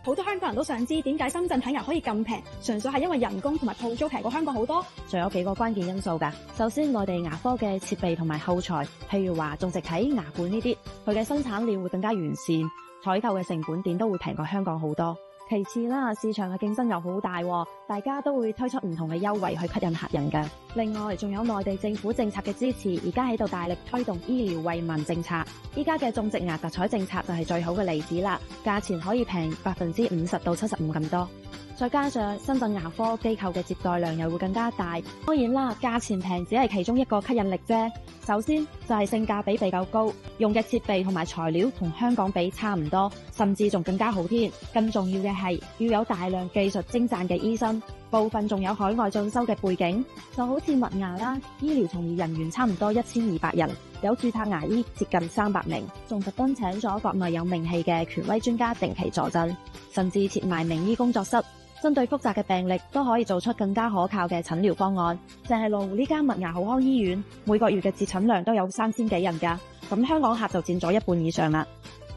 好多香港人都想知點解深圳睇牙可以咁平，純粹係因為人工同埋鋪租平過香港好多。仲有幾個關鍵因素㗎。首先，內地牙科嘅設備同埋耗材，譬如話種植體、牙冠呢啲，佢嘅生產鏈會更加完善，採購嘅成本點都會平過香港好多。其次啦，市場嘅競爭又好大，大家都會推出唔同嘅優惠去吸引客人㗎。另外，仲有內地政府政策嘅支持，而家喺度大力推動醫療惠民政策。依家嘅種植牙特採政策就係最好嘅例子啦，價錢可以平50%到75%咁多。再加上深圳牙科機構嘅接待量又會更加大，當然啦，價錢平只係其中一個吸引力啫。首先就係性價比比較高，用嘅設備同埋材料同香港比差唔多，甚至仲更加好添。更重要嘅係要有大量技術精湛嘅醫生，部分仲有海外進修嘅背景。就好似麥牙啦，醫療從業人員差唔多1200人，有註冊牙醫接近300名，仲特登請咗國內有名氣嘅權威專家定期坐鎮，甚至設埋名醫工作室，針對複雜嘅病歷都可以做出更加可靠嘅診療方案。淨係羅湖呢間麥牙好康醫院，每個月嘅接診量都有3000幾人㗎，咁香港客就佔咗一半以上啦。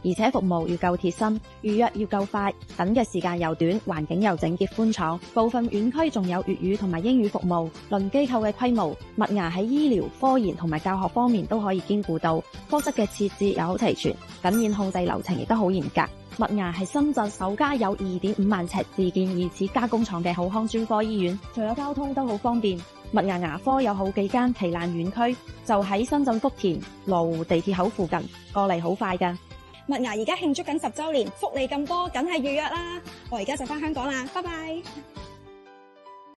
而且服務要夠貼心，預約要夠快，等嘅時間又短，環境又整潔寬敞。部分院區仲有粵語同埋英語服務。論機構嘅規模，麥牙喺醫療、科研同埋教學方面都可以兼顧到，科室嘅設置又好齊全，感染控制流程亦都好嚴格。麥牙係深圳首家有2.5萬尺自建義齒加工廠嘅好康專科醫院，除咗交通都好方便。麥牙牙科有好幾間旗艦院區，就喺深圳福田羅湖地鐵口附近，過嚟好快㗎。麥牙而家慶祝緊10週年，福利咁多，梗係預約啦！我而家就返香港啦，拜拜。